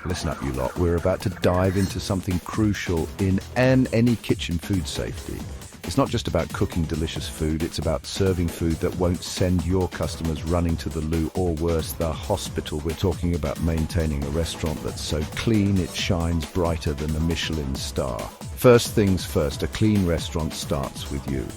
Listen up, you lot. We're about to dive into something crucial in any kitchen food safety. It's not just about cooking delicious food, it's about serving food that won't send your customers running to the loo or worse, the hospital. We're talking about maintaining a restaurant that's so clean it shines brighter than a Michelin star. First things first, a clean restaurant starts with you.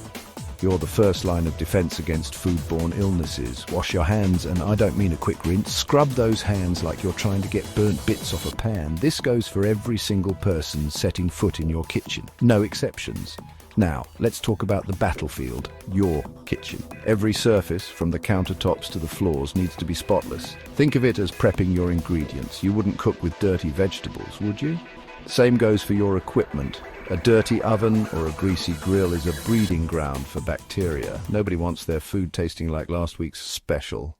You're the first line of defense against foodborne illnesses. Wash your hands, and I don't mean a quick rinse. Scrub those hands like you're trying to get burnt bits off a pan. This goes for every single person setting foot in your kitchen. No exceptions. Now, let's talk about the battlefield, your kitchen. Every surface, from the countertops to the floors, needs to be spotless. Think of it as prepping your ingredients. You wouldn't cook with dirty vegetables, would you? Same goes for your equipment. A dirty oven or a greasy grill is a breeding ground for bacteria. Nobody wants their food tasting like last week's special.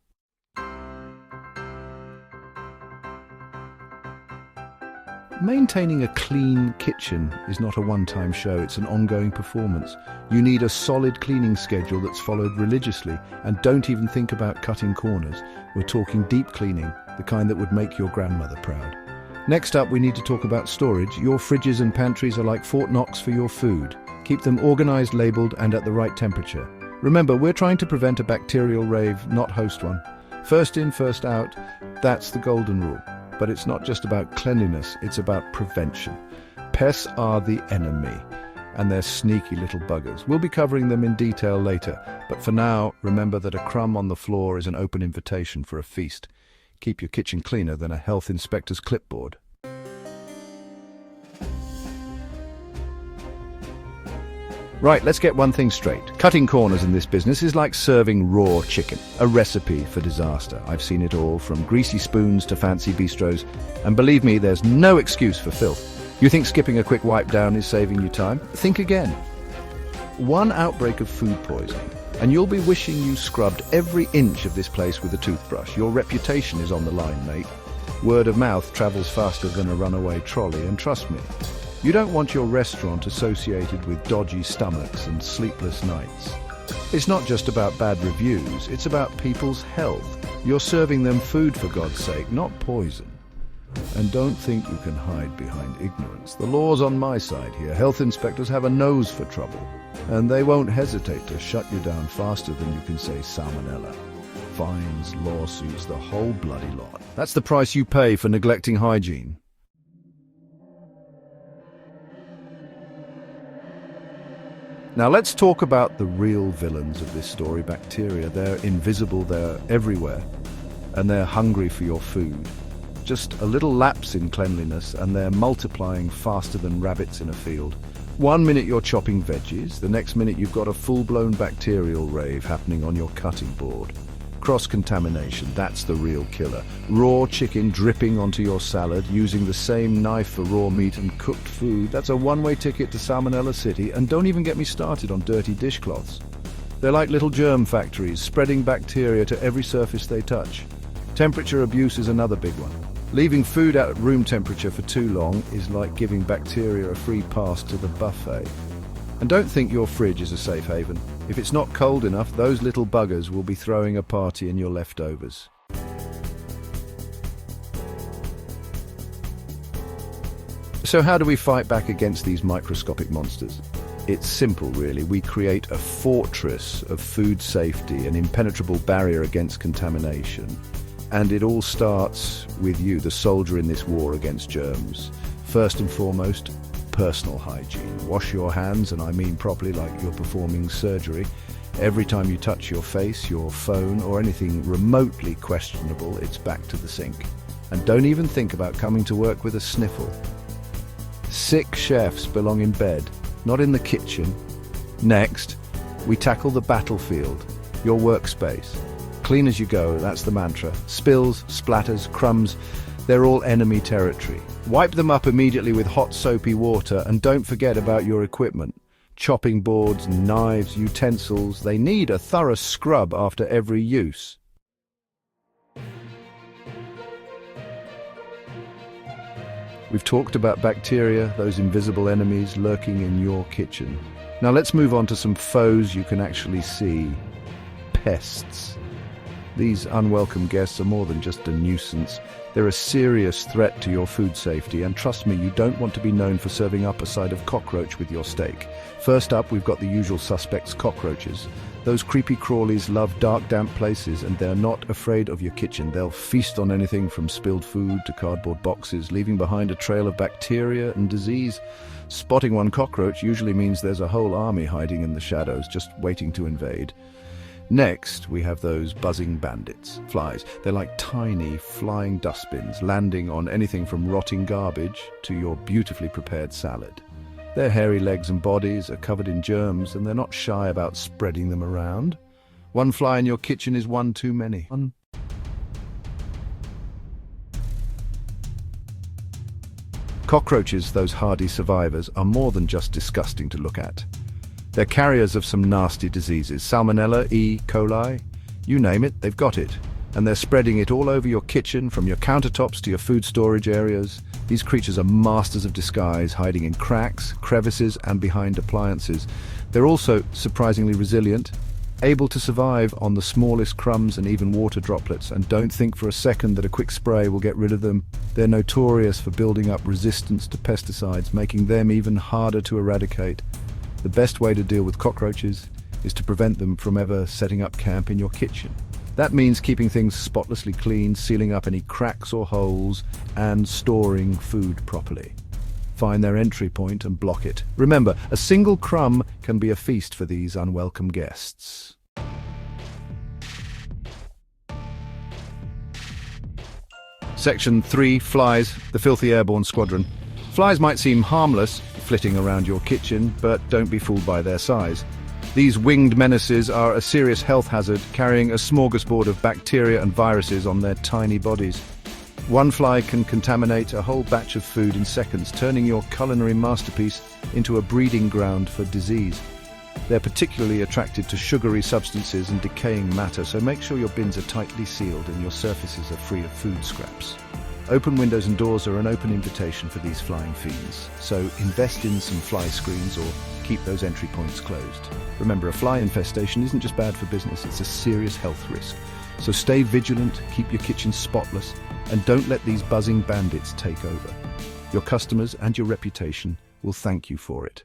Maintaining a clean kitchen is not a one-time show, it's an ongoing performance. You need a solid cleaning schedule that's followed religiously, and don't even think about cutting corners. We're talking deep cleaning, the kind that would make your grandmother proud. Next up, we need to talk about storage. Your fridges and pantries are like Fort Knox for your food. Keep them organized, labeled, and at the right temperature. Remember, we're trying to prevent a bacterial rave, not host one. First in, first out, that's the golden rule. But it's not just about cleanliness, it's about prevention. Pests are the enemy, and they're sneaky little buggers. We'll be covering them in detail later, but for now, remember that a crumb on the floor is an open invitation for a feast. Keep your kitchen cleaner than a health inspector's clipboard. Right, let's get one thing straight. Cutting corners in this business is like serving raw chicken, a recipe for disaster. I've seen it all, from greasy spoons to fancy bistros, and believe me, there's no excuse for filth. You think skipping a quick wipe down is saving you time? Think again. One outbreak of food poisoning, and you'll be wishing you scrubbed every inch of this place with a toothbrush. Your reputation is on the line, mate. Word of mouth travels faster than a runaway trolley, and trust me, you don't want your restaurant associated with dodgy stomachs and sleepless nights. It's not just about bad reviews, it's about people's health. You're serving them food, for God's sake, not poison. And don't think you can hide behind ignorance. The law's on my side here. Health inspectors have a nose for trouble, and they won't hesitate to shut you down faster than you can say salmonella. Fines, lawsuits, the whole bloody lot. That's the price you pay for neglecting hygiene. Now let's talk about the real villains of this story, bacteria. They're invisible, they're everywhere, and they're hungry for your food. Just a little lapse in cleanliness and they're multiplying faster than rabbits in a field. 1 minute you're chopping veggies, the next minute you've got a full-blown bacterial rave happening on your cutting board. Cross-contamination, that's the real killer. Raw chicken dripping onto your salad, using the same knife for raw meat and cooked food. That's a one-way ticket to Salmonella City, and don't even get me started on dirty dishcloths. They're like little germ factories, spreading bacteria to every surface they touch. Temperature abuse is another big one. Leaving food at room temperature for too long is like giving bacteria a free pass to the buffet. And don't think your fridge is a safe haven. If it's not cold enough, those little buggers will be throwing a party in your leftovers. So how do we fight back against these microscopic monsters? It's simple, really. We create a fortress of food safety, an impenetrable barrier against contamination. And it all starts with you, the soldier in this war against germs. First and foremost, personal hygiene. Wash your hands, and I mean properly, like you're performing surgery. Every time you touch your face, your phone, or anything remotely questionable, it's back to the sink. And don't even think about coming to work with a sniffle. Sick chefs belong in bed, not in the kitchen. Next, we tackle the battlefield, your workspace. Clean as you go, that's the mantra. Spills, splatters, crumbs, they're all enemy territory. Wipe them up immediately with hot soapy water, and don't forget about your equipment. Chopping boards, knives, utensils, they need a thorough scrub after every use. We've talked about bacteria, those invisible enemies lurking in your kitchen. Now let's move on to some foes you can actually see. Pests. These unwelcome guests are more than just a nuisance. They're a serious threat to your food safety, and trust me, you don't want to be known for serving up a side of cockroach with your steak. First up, we've got the usual suspects, cockroaches. Those creepy crawlies love dark, damp places, and they're not afraid of your kitchen. They'll feast on anything from spilled food to cardboard boxes, leaving behind a trail of bacteria and disease. Spotting one cockroach usually means there's a whole army hiding in the shadows, just waiting to invade. Next, we have those buzzing bandits, flies. They're like tiny, flying dustbins, landing on anything from rotting garbage to your beautifully prepared salad. Their hairy legs and bodies are covered in germs, and they're not shy about spreading them around. One fly in your kitchen is one too many. Cockroaches, those hardy survivors, are more than just disgusting to look at. They're carriers of some nasty diseases. Salmonella, E. coli, you name it, they've got it. And they're spreading it all over your kitchen, from your countertops to your food storage areas. These creatures are masters of disguise, hiding in cracks, crevices, and behind appliances. They're also surprisingly resilient, able to survive on the smallest crumbs and even water droplets, and don't think for a second that a quick spray will get rid of them. They're notorious for building up resistance to pesticides, making them even harder to eradicate. The best way to deal with cockroaches is to prevent them from ever setting up camp in your kitchen. That means keeping things spotlessly clean, sealing up any cracks or holes, and storing food properly. Find their entry point and block it. Remember, a single crumb can be a feast for these unwelcome guests. Section 3. Flies, the filthy airborne squadron. Flies might seem harmless, flitting around your kitchen, but don't be fooled by their size. These winged menaces are a serious health hazard, carrying a smorgasbord of bacteria and viruses on their tiny bodies. One fly can contaminate a whole batch of food in seconds, turning your culinary masterpiece into a breeding ground for disease. They're particularly attracted to sugary substances and decaying matter, so make sure your bins are tightly sealed and your surfaces are free of food scraps. Open windows and doors are an open invitation for these flying fiends, so invest in some fly screens or keep those entry points closed. Remember, a fly infestation isn't just bad for business, it's a serious health risk. So stay vigilant, keep your kitchen spotless, and don't let these buzzing bandits take over. Your customers and your reputation will thank you for it.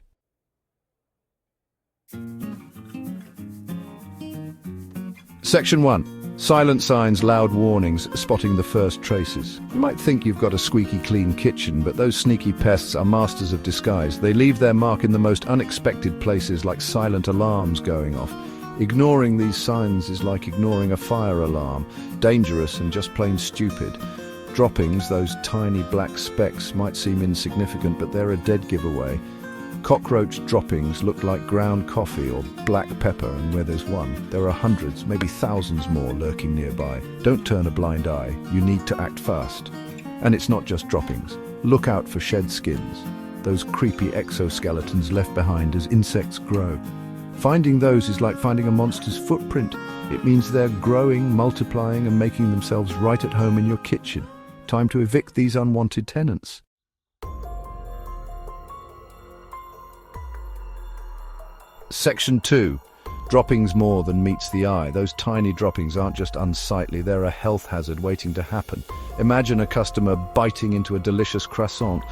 Section 1. Silent signs, loud warnings, spotting the first traces. You might think you've got a squeaky clean kitchen, but those sneaky pests are masters of disguise. They leave their mark in the most unexpected places, like silent alarms going off. Ignoring these signs is like ignoring a fire alarm, dangerous and just plain stupid. Droppings, those tiny black specks, might seem insignificant, but they're a dead giveaway. Cockroach droppings look like ground coffee or black pepper, and where there's one, there are hundreds, maybe thousands more lurking nearby. Don't turn a blind eye. You need to act fast. And it's not just droppings. Look out for shed skins, those creepy exoskeletons left behind as insects grow. Finding those is like finding a monster's footprint. It means they're growing, multiplying, and making themselves right at home in your kitchen. Time to evict these unwanted tenants. Section 2. Droppings more than meets the eye. Those tiny droppings aren't just unsightly, they're a health hazard waiting to happen. Imagine a customer biting into a delicious croissant,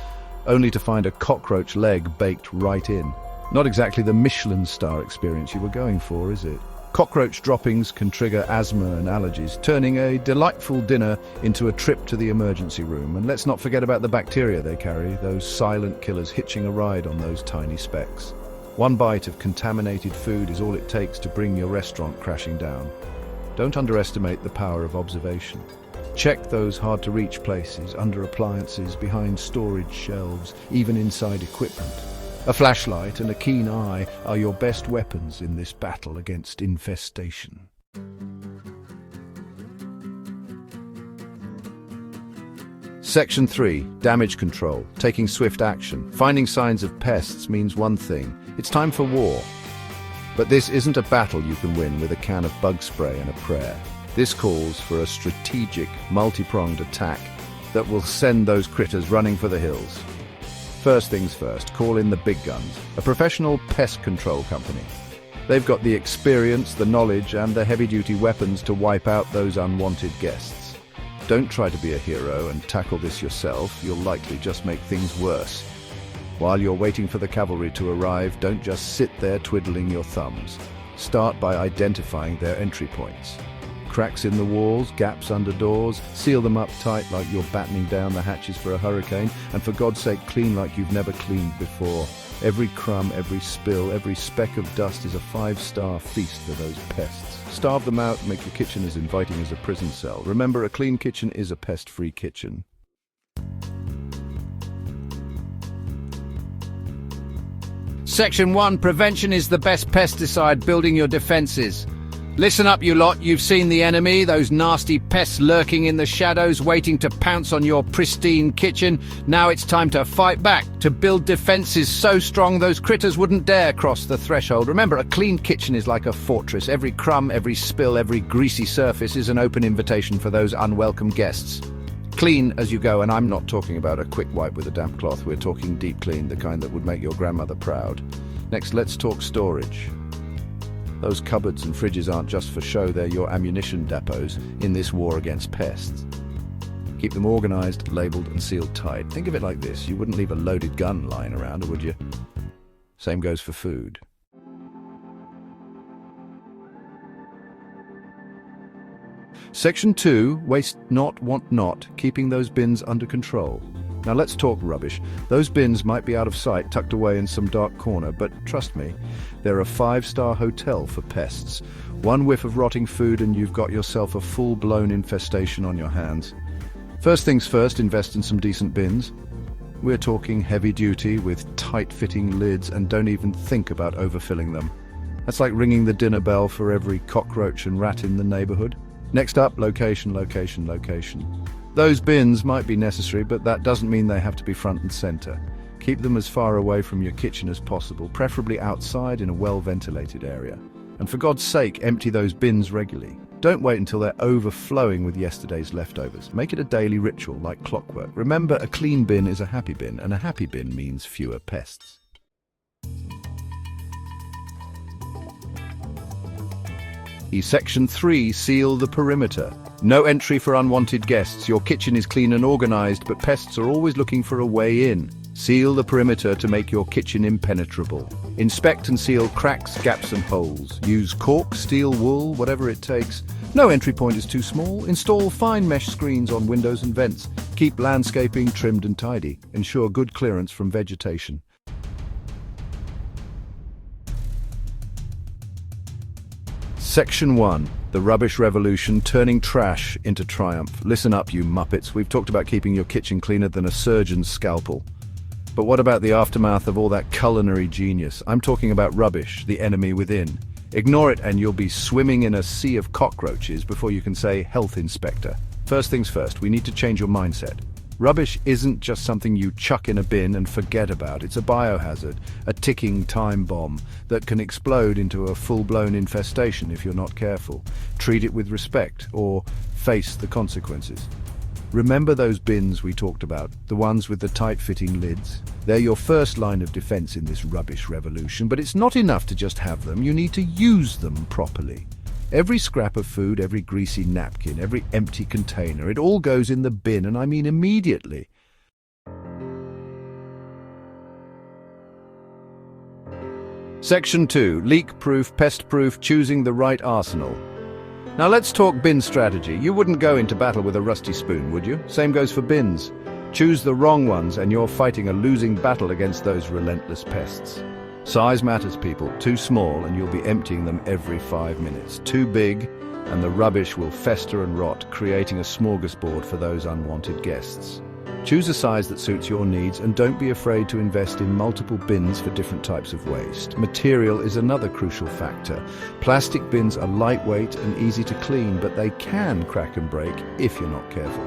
only to find a cockroach leg baked right in. Not exactly the Michelin star experience you were going for, is it? Cockroach droppings can trigger asthma and allergies, turning a delightful dinner into a trip to the emergency room. And let's not forget about the bacteria they carry, those silent killers hitching a ride on those tiny specks. One bite of contaminated food is all it takes to bring your restaurant crashing down. Don't underestimate the power of observation. Check those hard-to-reach places, under appliances, behind storage shelves, even inside equipment. A flashlight and a keen eye are your best weapons in this battle against infestation. Section 3. Damage control. Taking swift action. Finding signs of pests means one thing. It's time for war. But this isn't a battle you can win with a can of bug spray and a prayer. This calls for a strategic, multi-pronged attack that will send those critters running for the hills. First things first, call in the big guns, a professional pest control company. They've got the experience, the knowledge, and the heavy-duty weapons to wipe out those unwanted guests. Don't try to be a hero and tackle this yourself. You'll likely just make things worse. While you're waiting for the cavalry to arrive, don't just sit there twiddling your thumbs. Start by identifying their entry points. Cracks in the walls, gaps under doors, seal them up tight like you're battening down the hatches for a hurricane, and for God's sake, clean like you've never cleaned before. Every crumb, every spill, every speck of dust is a 5-star feast for those pests. Starve them out, make your kitchen as inviting as a prison cell. Remember, a clean kitchen is a pest-free kitchen. Section 1. Prevention is the best pesticide. Building your defenses. Listen up, you lot. You've seen the enemy, those nasty pests lurking in the shadows, waiting to pounce on your pristine kitchen. Now it's time to fight back, to build defenses so strong those critters wouldn't dare cross the threshold. Remember, a clean kitchen is like a fortress. Every crumb, every spill, every greasy surface is an open invitation for those unwelcome guests. Clean as you go, and I'm not talking about a quick wipe with a damp cloth. We're talking deep clean, the kind that would make your grandmother proud. Next, let's talk storage. Those cupboards and fridges aren't just for show, they're your ammunition depots in this war against pests. Keep them organized, labeled, and sealed tight. Think of it like this: you wouldn't leave a loaded gun lying around, would you? Same goes for food. Section 2, waste not, want not, keeping those bins under control. Now let's talk rubbish. Those bins might be out of sight, tucked away in some dark corner, but trust me, they're a 5-star hotel for pests. One whiff of rotting food and you've got yourself a full-blown infestation on your hands. First things first, invest in some decent bins. We're talking heavy duty with tight-fitting lids, and don't even think about overfilling them. That's like ringing the dinner bell for every cockroach and rat in the neighborhood. Next up, location, location, location. Those bins might be necessary, but that doesn't mean they have to be front and center. Keep them as far away from your kitchen as possible, preferably outside in a well-ventilated area. And for God's sake, empty those bins regularly. Don't wait until they're overflowing with yesterday's leftovers. Make it a daily ritual, like clockwork. Remember, a clean bin is a happy bin, and a happy bin means fewer pests. Section 3, seal the perimeter. No entry for unwanted guests. Your kitchen is clean and organized, but pests are always looking for a way in. Seal the perimeter to make your kitchen impenetrable. Inspect and seal cracks, gaps and holes. Use cork, steel, wool, whatever it takes. No entry point is too small. Install fine mesh screens on windows and vents. Keep landscaping trimmed and tidy. Ensure good clearance from vegetation. Section 1. The Rubbish Revolution, turning trash into triumph. Listen up, you muppets. We've talked about keeping your kitchen cleaner than a surgeon's scalpel. But what about the aftermath of all that culinary genius? I'm talking about rubbish, the enemy within. Ignore it and you'll be swimming in a sea of cockroaches before you can say health inspector. First things first, we need to change your mindset. Rubbish isn't just something you chuck in a bin and forget about. It's a biohazard, a ticking time bomb that can explode into a full-blown infestation if you're not careful. Treat it with respect or face the consequences. Remember those bins we talked about, the ones with the tight-fitting lids? They're your first line of defense in this rubbish revolution, but it's not enough to just have them. You need to use them properly. Every scrap of food, every greasy napkin, every empty container, it all goes in the bin, and I mean immediately. Section 2. Leak-proof, pest-proof, choosing the right arsenal. Now let's talk bin strategy. You wouldn't go into battle with a rusty spoon, would you? Same goes for bins. Choose the wrong ones and you're fighting a losing battle against those relentless pests. Size matters, people. Too small and you'll be emptying them every 5 minutes. Too big and the rubbish will fester and rot, creating a smorgasbord for those unwanted guests. Choose a size that suits your needs and don't be afraid to invest in multiple bins for different types of waste. Material is another crucial factor. Plastic bins are lightweight and easy to clean, but they can crack and break if you're not careful.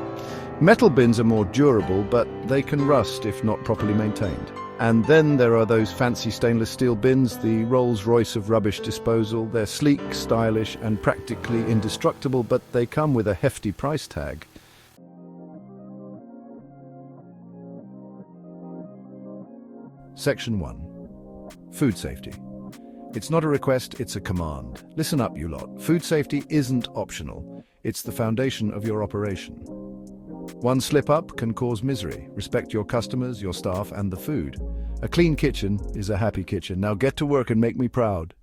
Metal bins are more durable, but they can rust if not properly maintained. And then there are those fancy stainless steel bins, the Rolls-Royce of rubbish disposal. They're sleek, stylish, and practically indestructible, but they come with a hefty price tag. Section 1. Food safety. It's not a request, it's a command. Listen up, you lot. Food safety isn't optional. It's the foundation of your operation. One slip up can cause misery. Respect your customers, your staff, and the food. A clean kitchen is a happy kitchen. Now get to work and make me proud.